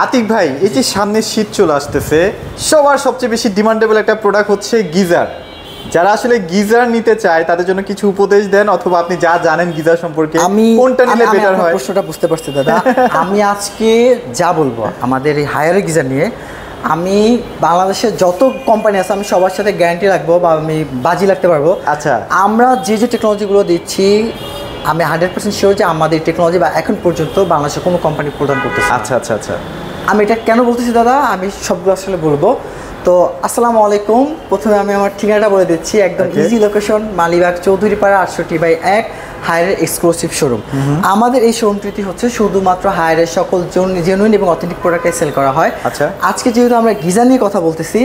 আতিক ভাই, এই যে সামনে শীত চলে আসতেছে, সবার সবচেয়ে বেশি ডিমান্ডেবল একটা প্রোডাক্ট হচ্ছে গিজার। যারা আসলে গিজার নিতে চায় তাদের জন্য কিছু উপদেশ দেন, অথবা আপনি যা জানেন গিজার সম্পর্কে কোনটা নিলে বেটার হয়। প্রশ্নটা বুঝতে পারছি দাদা। আমি আজকে যা বলবো আমাদের এই হায়ার গিজার নিয়ে, আমি বাংলাদেশের যত কোম্পানি আছে আমি সবার সাথে গ্যারান্টি রাখবো বা আমি বাজি রাখতে পারবো। আচ্ছা, আমরা যে যে টেকনোলজিগুলো দিচ্ছি আমি 100% শিওর যে আমাদের টেকনোলজি বা এখন পর্যন্ত বাংলাদেশের কোনো কোম্পানি প্রদান করতেছে। আচ্ছা আচ্ছা আচ্ছা, আমি এটা কেন বলতেছি দাদা, আমি সবগুলো আসলে বলবো। তো আসসালামু আলাইকুম, প্রথমে আমি আমার ঠিকানাটা বলে দিচ্ছি। একদম ইজি লোকেশন, মালিবাগ চৌধুরীপাড়া 68/1 হায়ারের এক্সক্লুসিভ শোরুম। আমাদের এই শোরুমটি হচ্ছে শুধুমাত্র হায়ারের সকল জেনুইন এবং অথেন্টিক প্রোডাক্টে সেল করা হয়। আচ্ছা, আজকে যেহেতু আমরা গিজার নিয়ে কথা বলতেছি,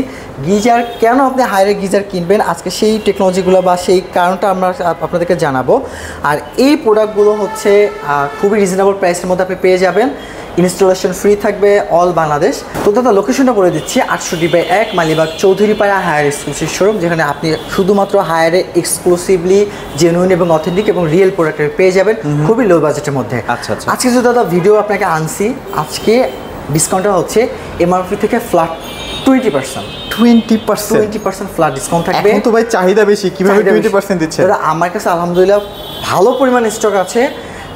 গিজার কেন আপনি হায়ারের গিজার কিনবেন, আজকে সেই টেকনোলজিগুলো বা সেই কারণটা আমরা আপনাদেরকে জানাবো। আর এই প্রোডাক্টগুলো হচ্ছে খুবই রিজনেবল প্রাইসের মধ্যে আপনি পেয়ে যাবেন। ইনস্টলেশন ফ্রি থাকবে অল বাংলাদেশ। তো দাদা লোকেশনটা বলে দিচ্ছি, 68/1 Malibagh Chowdhurypara Haier exclusive showroom, যেখানে আপনি শুধুমাত্র হায়ারে এক্সক্লুসিভলি জেনুইন এবং অথেন্টিক এবং রিয়েল প্রোডাক্টের পেয়ে যাবেন খুবই লো বাজেটের মধ্যে। আচ্ছা আচ্ছা, আজকে যদি দাদা ভিডিও আপনাকে আনছি, আজকে ডিসকাউন্টটা হচ্ছে এমআরপি থেকে ফ্ল্যাট 20% ফ্ল্যাট ডিসকাউন্ট থাকবে। এখন তো ভাই চাহিদা বেশি, কিভাবে 20% দিচ্ছে? দাদা আমার কাছে আলহামদুলিল্লাহ ভালো পরিমাণ স্টক আছে।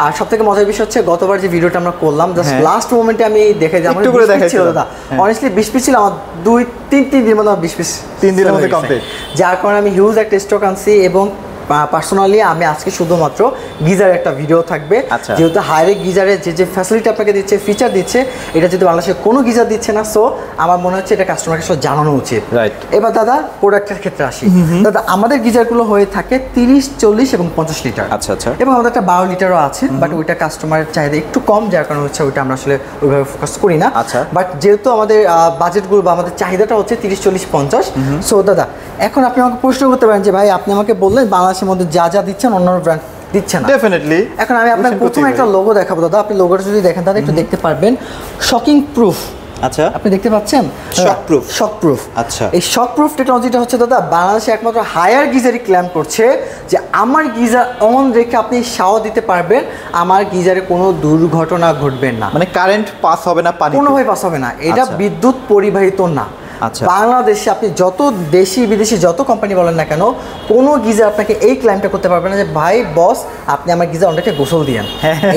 আর সবথেকে মজার বিষয় হচ্ছে গতবার যে ভিডিওটা আমরা করলাম জাস্ট লাস্ট মোমেন্টে আমি দেখে যে আমার 20 পিস ছিল দাদা, অনেস্টলি 20 পিস ছিল, আমার 2-3 দিনের মধ্যে 20 পিস 3 দিনের মধ্যে কমপ্লিট, যার কারণে আমি হিউজ একটা স্টক আনছি। এবং পার্সোনালি আমি আজকে শুধুমাত্র গিজার একটা ভিডিও থাকবে, যেহেতু হায়ারে গিজারে যে যে ফ্যাসিলিটি আপনাকে দিচ্ছে, ফিচার দিচ্ছে, এটা যদি বাংলাদেশে কোনো গিজার দিচ্ছে না, সো আমার মনে হচ্ছে এটা কাস্টমারকে সব জানানো উচিত। এবার দাদা প্রোডাক্টের ক্ষেত্রে আসি। দাদা আমাদের গিজারগুলো হয়ে থাকে 30, 40 এবং 50 লিটার। আচ্ছা আচ্ছা, এবং আমাদের একটা 12 লিটারও আছে, বাট ওইটা কাস্টমারের চাহিদা একটু কম, যার কারণে হচ্ছে ওইটা আমরা আসলে ওইভাবে ফোকাস করি না। আচ্ছা, বাট যেহেতু আমাদের বাজেটগুলো বা আমাদের চাহিদাটা হচ্ছে 30, 40, 50, সো দাদা এখন আপনি আমাকে প্রশ্ন করতে পারেন যে ভাই আপনি আমাকে বললেন বাংলাদেশের মধ্যে যা যা দিচ্ছেন অন্য ব্র্যান্ড দিচ্ছে না। ডেফিনেটলি। এখন আমি আপনাকে প্রথমে একটা লোগো দেখাবো দাদা, আপনি লোগোটা যদি দেখেন তাহলে একটু দেখতে পারবেন, শকিং প্রুফ। আচ্ছা, আপনি দেখতে পাচ্ছেন শক প্রুফ। আচ্ছা, এই শক প্রুফ টেকনোলজিটা হচ্ছে দাদা বাংলাদেশে একমাত্র হায়ার গিজারই ক্লেম করছে যে আমার গিজার অন রেখে আপনি শাওয়ার দিতে পারবেন, আমার গিজারে কোনো দুর্ঘটনা ঘটবে না, মানে কারেন্ট পাস হবে না, পানি কোনোভাবে পাস হবে না, এটা বিদ্যুৎ পরিবাহিত না। আচ্ছা, বাংলাদেশে আপনি যত দেশি বিদেশি যত কোম্পানি বলেন না কেন, কোনো গিজার আপনাকে এই ক্লাইমটা করতে পারবে না যে ভাই বস আপনি আমার গিজার অনেকটা গোসল দিয়েন।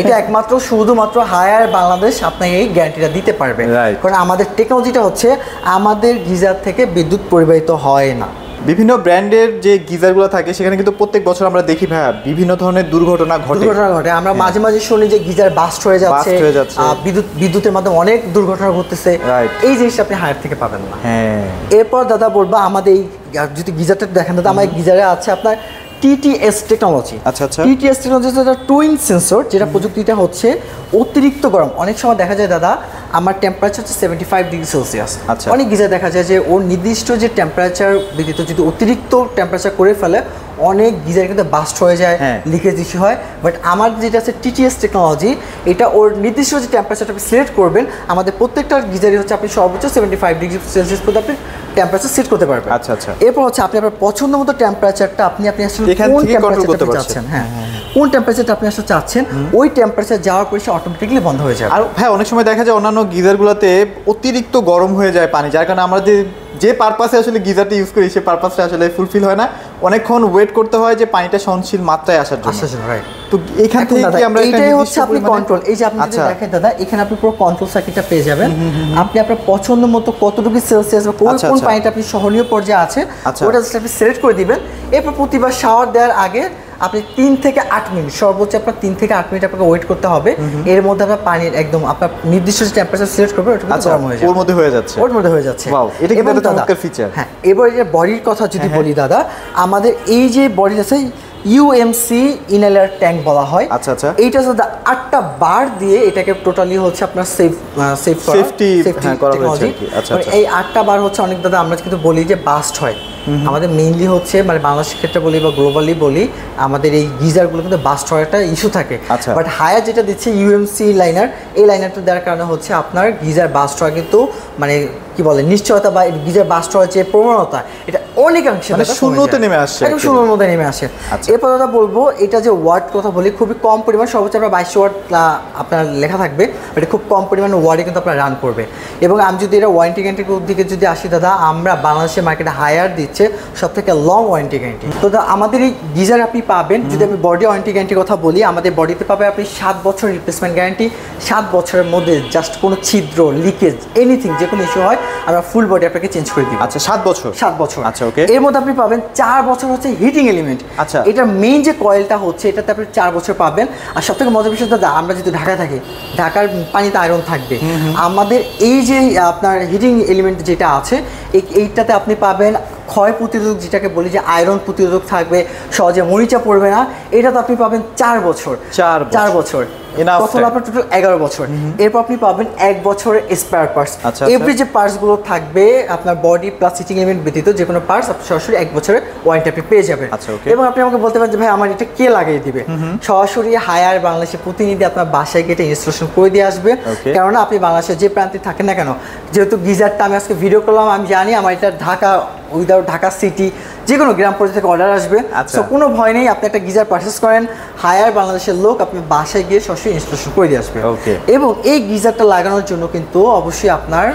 এটা একমাত্র শুধুমাত্র হায়ার বাংলাদেশ আপনাকে এই গ্যারান্টিটা দিতে পারবে, কারণ আমাদের টেকনোলজিটা হচ্ছে আমাদের গিজার থেকে বিদ্যুৎ পরিবাহিত হয় না। বিভিন্ন ব্র্যান্ডের যে গিজারগুলো থাকে সেখানে কিন্তু প্রত্যেক বছর আমরা দেখি ভাই বিভিন্ন ধরনের দুর্ঘটনা ঘটে। আমরা মাঝে মাঝে শুনি যে গিজার বাস্ট হয়ে যাচ্ছে, বিদ্যুতের মাধ্যমে অনেক দুর্ঘটনা ঘটতেছে। এই জিনিসটা আপনি হায়ার থেকে পাবেন না। এরপর দাদা বলবো আমাদের এই যদি গিজারটা দেখেন দাদা, আমার গিজারে আছে আপনার TTS টেকনোলজি। আচ্ছা আচ্ছা, TTS টেকনোলজি হচ্ছে টুইন সেন্সর, যেটা প্রযুক্তিটা হচ্ছে অতিরিক্ত গরম। অনেক সময় দেখা যায় দাদা আমার টেম্পারেচার হচ্ছে 75 ডিগ্রি সেলসিয়াস। অনেক গিজার দেখা যায় যে ওর নির্দিষ্ট যে টেম্পারেচার ব্যতীত যদি অতিরিক্ত টেম্পারেচার করে ফেলে অনেক গিজার কিন্তু বাস্ট হয়ে যায়, লিকেজ ইস্যু হয়। বাট আমার যেটা আছে TTS টেকনোলজি, এটা ওর নির্দিষ্ট যে টেম্পারেচারটা আপনি সিলেক্ট করবেন, আমাদের প্রত্যেকটা গিজারই হচ্ছে আপনি সর্বোচ্চ 75 ডিগ্রি সেলসিয়াস পর্যন্ত আপনি টেম্পারেচার সেট করতে পারবেন। আচ্ছা আচ্ছা, এরপর হচ্ছে আপনি আপনার পছন্দ মতো টেম্পারেচারটা আপনি আসলে কোন টেম্পারেচারটা চাচ্ছেন, কোন টেম্পারেচারটা আপনি আসলে চাচ্ছেন, ওই টেম্পারেচার যাওয়ার পরে সে অটোমেটিক্যালি বন্ধ হয়ে যায়। আর হ্যাঁ অনেক সময় দেখা যায় অন্যান্য গিজারগুলোতে অতিরিক্ত গরম হয়ে যায় পানি, যার কারণে আমরা যে পারপাসে আসলে গিজারটা ইউজ করি সেই পারপাসটা আসলে ফুলফিল হয় না, অনেকক্ষণ ওয়েট করতে হয় যে পানিটা সহনশীল মাত্রায় আসার জন্য। তো এখান থেকে কি আমরা এটাই হচ্ছে আপনি কন্ট্রোল, এই যে আপনি যদি দেখেন দাদা এখানে আপনি পুরো কন্ট্রোল সার্কিটটা পেয়ে যাবেন। আপনি আপনার পছন্দ মতো কতটুকু সেলসিয়াস বা কোন পানিটা আপনি সহনীয় পর্যায়ে আছে ওটা জাস্ট আপনি সিলেক্ট করে দিবেন। এরপর প্রতিবার শাওয়ার দেওয়ার আগে আপনি 3 থেকে 8 মিনিট, সর্বোচ্চ আপনার 3 থেকে 8 মিনিট আপনাকে ওয়েট করতে হবে। এর মধ্যে আপনার পানির একদম আপনার নির্দিষ্ট যে টেম্পারেচার সিলেক্ট করবে ওটা গরম হয়ে যাবে, ওর মধ্যে হয়ে যাচ্ছে। ওয়াও, এটা কিন্তু একটা চমৎকার ফিচার। হ্যাঁ, এবার এই যে বডির কথা যদি বলি দাদা, আমাদের এই যে বডি আছে UMC ইনহেলার ট্যাঙ্ক বলা হয়। আচ্ছা আচ্ছা, এইটা হচ্ছে 8টা বার দিয়ে এটাকে টোটালি হচ্ছে আপনার সেফটি করা হয়েছে। আচ্ছা, এই 8টা বার হচ্ছে অনেক দাদা আমরা কিন্তু বলি যে বাস্ট হয়, আমাদের মেইনলি হচ্ছে মানে বাংলাদেশের ক্ষেত্রে বলি বা গ্লোবালি বলি আমাদের এই গিজারগুলো কিন্তু বাস্ট হওয়ার একটা ইস্যু থাকে। বাট হায়ার যেটা দিচ্ছে UMC লাইনার, এই লাইনারটা দেওয়ার কারণে হচ্ছে আপনার গিজার বাস্ট হওয়া কিন্তু মানে কি বলে নিশ্চয়তা বা গিজার বাস্ট হওয়ার যে প্রবণতা এটা অনেকাংশে মানে শূন্যতে নেমে আসছে, একদম শূন্যর মধ্যে নেমে আসে। এরপর দাদা বলবো এটা যে ওয়াট কথা বলি খুবই কম পরিমাণ, সর্বোচ্চ আপনার 22 ওয়াট আপনার লেখা থাকবে, এটা খুব কম পরিমাণ ওয়ার্ডে কিন্তু আপনার রান করবে। এবং আমি যদি এটা ওয়ারেন্টি গ্যারান্টির দিকে যদি আসি দাদা, আমরা বাংলাদেশের মার্কেটে হায়ার দিচ্ছে সব থেকে লং ওয়ারেন্টি গ্যারান্টি। তো দাদা আমাদের এই গিজার আপনি পাবেন, যদি আমি বডি ওয়ারেন্টি গ্যারান্টির কথা বলি, আমাদের বডিতে পাবে আপনি 7 বছর রিপ্লেসমেন্ট গ্যারান্টি। 7 বছরের মধ্যে জাস্ট কোনো ছিদ্র লিকেজ এনিথিং যে কোনো ইস্যু হয় আমরা ফুল বডি আপনাকে চেঞ্জ করে দিই। আচ্ছা 7 বছর 7 বছর। আচ্ছা ওকে। এর মধ্যে আপনি পাবেন 4 বছর হচ্ছে হিটিং এলিমেন্ট। আচ্ছা এটা মেইন যে কয়েলটা হচ্ছে এটাতে আপনি 4 বছর পাবেন। আর সবথেকে মজার বিষয় দাদা, আমরা যদি ঢাকায় থাকি, ঢাকার পানিতে আয়রন থাকবে, আমাদের এই যে আপনার হিটিং এলিমেন্ট যেটা আছে এইটাতে আপনি পাবেন ক্ষয় প্রতিরোধক, যেটাকে বলি যে আয়রন প্রতিরোধক থাকবে, সহজে মরিচা পড়বে না। এটা তো আপনি পাবেন 4 বছর। 4 বছর তখন আপনার টোটাল 11 বছর। এরপর আপনি পাবেন 1 বছরের স্পেয়ার পার্টস। এভরি যে পার্টসগুলো থাকবে আপনার বডি প্লাস হিটিং এলিমেন্ট ব্যতীত যে কোনো পার্টস আপনি সরাসরি 1 বছরের ওয়ারেন্টি আপনি পেয়ে যাবেন। এবং আপনি আমাকে বলতে পারেন যে ভাই আমার এটা কে লাগিয়ে দিবে, সরাসরি হায়ার বাংলাদেশের প্রতিনিধি আপনার বাসায় গিয়ে ইনস্টলেশন করে দিয়ে আসবে। কেননা আপনি বাংলাদেশের যে প্রান্তে থাকেন না কেন, যেহেতু গিজারটা আমি আজকে ভিডিও করলাম, আমি জানি আমার এটা ঢাকা উইদাউট ঢাকা সিটি যে কোনো গ্রাম পর্যায়ে থেকে অর্ডার আসবে। তো কোনো ভয় নেই, আপনি একটা গিজার পারচেস করেন, হায়ার বাংলাদেশের লোক আপনি বাসায় গিয়ে সরাসরি ইনস্টলেশন করে দিয়ে আসবে। এবং এই গিজারটা লাগানোর জন্য কিন্তু অবশ্যই আপনার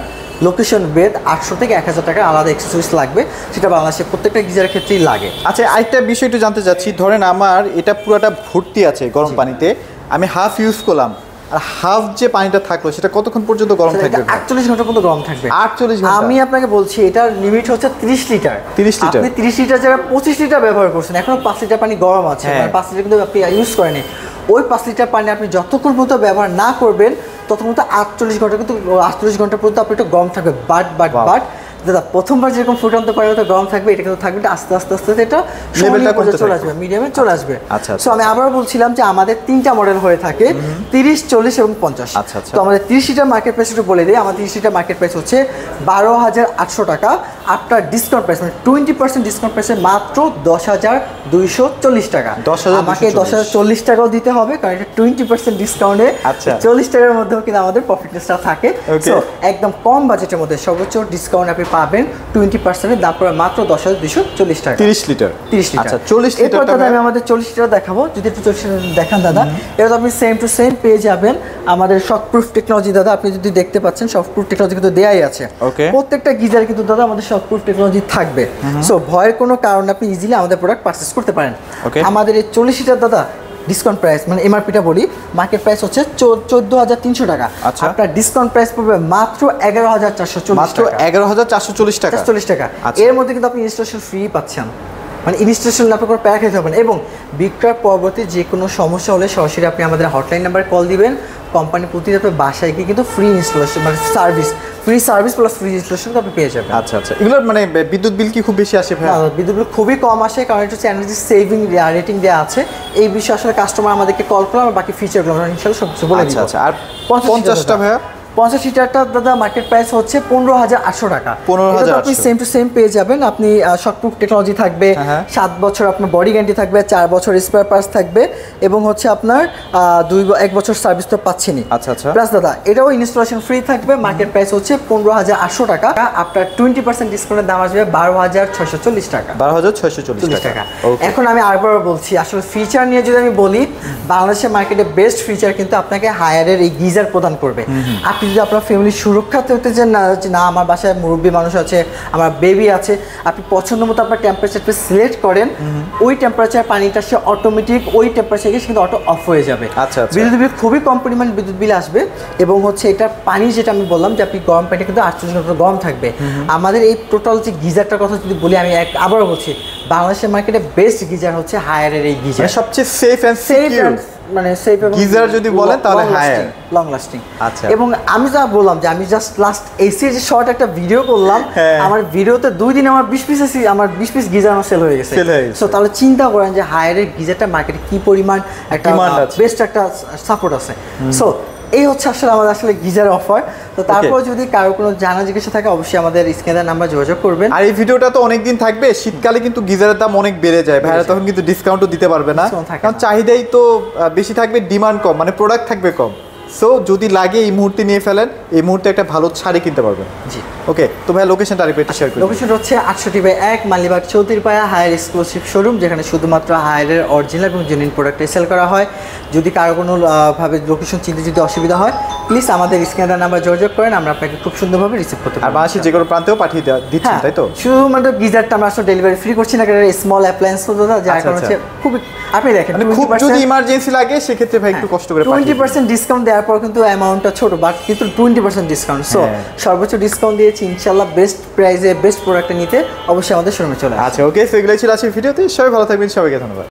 লোকেশন বেদ 800 থেকে 1000 টাকা আলাদা এক্সেসরিজ লাগবে, সেটা বাংলাদেশের প্রত্যেকটা গিজারের ক্ষেত্রেই লাগে। আচ্ছা আরেকটা বিষয় একটু জানতে চাচ্ছি, ধরেন আমার এটা পুরোটা ভর্তি আছে গরম পানিতে, আমি হাফ ইউজ করলাম, আর হাফ যে পানিটা থাকলো সেটা কতক্ষণ পর্যন্ত গরম থাকবে? 48 ঘন্টা পর্যন্ত গরম থাকবে। 48 ঘন্টা? আমি আপনাকে বলছি এটার লিমিট হচ্ছে 30 লিটার। 30 লিটার? আপনি 30 লিটার জায়গায় 25 লিটার ব্যবহার করছেন, এখনো 5 লিটার পানি গরম আছে, 5 লিটার কিন্তু আপনি ইউজ করেনি। ওই 5 লিটার পানি আপনি যতক্ষণ পর্যন্ত ব্যবহার না করবেন ততক্ষণ পর্যন্ত 48 ঘন্টা কিন্তু 48 ঘন্টা পর্যন্ত আপনি একটু গরম থাকবে। বাট দাদা প্রথমবার যেরকম ফুটান্ত পানি তো গরম থাকবে, এটা কিন্তু থাকবে আস্তে আস্তে আস্তে এটা লেভেলটা চলে আসবে, মিডিয়ামে চলে আসবে। সো আমি আবার বলছিলাম যে আমাদের 3টা মডেল হয়ে থাকে, 30, 40 এবং 50। তো আমাদের 30 লিটার মার্কেট প্রাইস একটু বলে দিই, আমাদের 30 লিটার মার্কেট প্রাইস হচ্ছে 12,800 টাকা। আপনার ডিসকাউন্ট প্রাইস মানে 20% ডিসকাউন্ট প্রাইসে মাত্র 10,240 টাকা। আমাকে 10,040 টাকাও দিতে হবে, কারণ এটা 20% ডিসকাউন্টে 40 টাকার মধ্যেও কিন্তু আমাদের প্রফিটনেসটা থাকে। সো একদম কম বাজেটের মধ্যে সর্বোচ্চ ডিসকাউন্ট আপনি পাবেন 20%-এর দাম পড়বে মাত্র 10,240 টাকা। 30 লিটার? 30 লিটার। আচ্ছা 40 লিটার দাদা আমি আমাদের 40 লিটার দেখাবো, যদি একটু 40 লিটার দেখান দাদা। এটা তো আপনি সেম টু সেম পেয়ে যাবেন আমাদের শকপ্রুফ টেকনোলজি। দাদা আপনি যদি দেখতে পাচ্ছেন শকপ্রুফ টেকনোলজি কিন্তু দেয়াই আছে, প্রত্যেকটা গিজারে কিন্তু দাদা আমাদের শকপ্রুফ টেকনোলজি থাকবে। সো ভয়ের কোনো কারণে আপনি ইজিলি আমাদের প্রোডাক্ট পারচেজ করতে পারেন। আমাদের এই 40 লিটার দাদা ডিসকাউন্ট প্রাইস মানে এমআরপিটা বলি, মার্কেট প্রাইস হচ্ছে 14,300 টাকা। আপনার ডিসকাউন্ট প্রাইস পড়বে মাত্র 11,440 টাকা। 11,440 টাকা? 40 টাকা। এর মধ্যে কিন্তু আপনি ইনস্টলেশন ফ্রি পাচ্ছেন, মানে ইনস্টলেশন আপনার কোনো প্যাক খেতে হবে না। এবং বিক্রয় পরবর্তী যে কোনো সমস্যা হলে সরাসরি আপনি আমাদের হটলাইন নাম্বারে কল দিবেন, কোম্পানি প্রতিদিন আপনার বাসায় গিয়ে কিন্তু ফ্রি ইনস্টলেশন মানে free service plus free installation আপনি পেয়ে যাবেন। আচ্ছা এগুলোর মানে বিদ্যুৎ বিল কি খুব বেশি আসে ভাই? বিদ্যুৎ বিল খুবই কম আসে, কারণ এটা হচ্ছে এনার্জি সেভিং রেটিং দেওয়া আছে। এই বিষয়ে আসলে কাস্টমার আমাদেরকে কল করে আমরা বাকি ফিচারগুলো আমরা ইনশাআল্লাহ সব কিছু বলে দিব। আচ্ছা আর 50টা ভাইয়া? 50 লিটারটা দাদা মার্কেট প্রাইস হচ্ছে 15,800 টাকা। 15,800 আপনি সেম টু সেম পেয়ে যাবেন। আপনি শকপ্রুফ টেকনোলজি থাকবে, 7 বছর আপনার বডি গ্যারান্টি থাকবে, 4 বছর স্পেয়ার পার্টস থাকবে, এবং হচ্ছে আপনার 1 বছর সার্ভিস তো পাচ্ছেনই। প্লাস দাদা এটাও ইনস্টলেশন ফ্রি থাকবে। মার্কেট প্রাইস হচ্ছে 15,800 টাকা। আপনার 20% ডিসকাউন্টের দাম আসবে 12,640 টাকা। 12,640 টাকা। এখন আমি আরেকবার বলছি, আসলে ফিচার নিয়ে যদি আমি বলি, বাংলাদেশের মার্কেটে বেস্ট ফিচার কিন্তু আপনাকে হায়ারের এই গিজার প্রদান করবে। আপনি যদি আপনার ফ্যামিলির সুরক্ষা হতে চান না আমার বাসায় মুরব্বী মানুষ আছে, আমার বেবি আছে, আপনি পছন্দ মতো আপনার টেম্পারেচারটা সিলেক্ট করেন, ওই টেম্পারেচার পানিটা সে অটোমেটিক ওই টেম্পারেচারে কিন্তু অটো অফ হয়ে যাবে। বিদ্যুৎ বিল খুবই কম পরিমাণ বিদ্যুৎ বিল আসবে। এবং হচ্ছে এটা পানি যেটা আমি বললাম যে আপনি গরম পানিটা কিন্তু 48 ঘন্টা গরম থাকবে। আমাদের এই টোটাল যে গিজারটার কথা যদি বলি, আমি আবারও বলছি, বাংলাদেশের মার্কেটে বেস্ট গিজার হচ্ছে হায়ারের এই গিজার, সবচেয়ে সেফ এন্ড সিকিউর মানে সেফ এবং গিজার যদি বলেন তাহলে হায়ার লং লাস্টিং। এবং আমি যা বললাম যে আমি জাস্ট লাস্ট এসির যে শর্ট একটা ভিডিও করলাম, আমার ভিডিওতে 2 দিন আমার 20 পিস গিজার আমার সেল হয়ে গেছে। সো তাহলে চিন্তা করেন যে হায়ারের গিজারটা মার্কেটে কি পরিমাণ একটা বেস্ট একটা সাপোর্ট আছে। সো এই হচ্ছে আসলে আমাদের আসলে গিজার অফার। তো তারপর যদি কারো কোনো জানা জিজ্ঞাসা থাকে অবশ্যই আমাদের স্ক্রিনের নাম্বার যোগাযোগ করবেন। আর এই ভিডিওটা তো অনেকদিন থাকবে, শীতকালে কিন্তু গিজারের দাম অনেক বেড়ে যায়, ভাইরা তখন কিন্তু ডিসকাউন্টও দিতে পারবে না, কারণ চাহিদাই তো বেশি থাকবে, ডিমান্ড কম, মানে প্রোডাক্ট থাকবে কম। সো যদি লাগে এই মুহূর্তে নিয়ে ফেলেন, এই মুহূর্তে একটা ভালো শাড়ি কিনতে পারবেন। জি। ওকে, তো ভাই লোকেশনটা আরেকবার একটু শেয়ার করুন। লোকেশন হচ্ছে 68/1 Malibagh Chowdhurypara Haier exclusive showroom, যেখানে শুধুমাত্র হায়ারের অরিজিনাল এবং জেনুইন প্রোডাক্টটাই সেল করা হয়। যদি কারো কোনো ভাবে লোকেশন চিনতে যদি অসুবিধা হয়, প্লিজ আমাদের স্ক্যানার নাম্বার যোগাযোগ করেন, আমরা আপনাকে খুব সুন্দরভাবে রিসিভ করতে আর পারবো। বাংলাদেশের যে কোনো প্রান্তেও পাঠিয়ে দিচ্ছেন, হ্যাঁ, তাই তো? শুধুমাত্র গিজারটা আমরা আসলে ডেলিভারি ফ্রি করছি না, কারণ স্মল অ্যাপ্লায়েন্স তো দাদা, যার কারণে হচ্ছে খুবই, আপনি দেখেন মানে খুব যদি ইমার্জেন্সি লাগে সেক্ষেত্রে ভাই একটু কষ্ট করে 20% ডিসকাউন্ট দেওয়ার পর কিন্তু অ্যামাউন্টটা ছোট, বাট কিন্তু 20% ডিসকাউন্ট, সো সর্বোচ্চ ডিসকাউন্ট দিয়েছি ইনশাআল্লাহ। বেস্ট প্রাইসে বেস্ট প্রোডাক্টটা নিতে অবশ্যই আমাদের শোরুমে চলে আসুন। আচ্ছা, ওকে, সো এগুলোই ছিল আজকের ভিডিওতে। সবাই ভালো থাকবেন, সবাইকে ধন্যবাদ।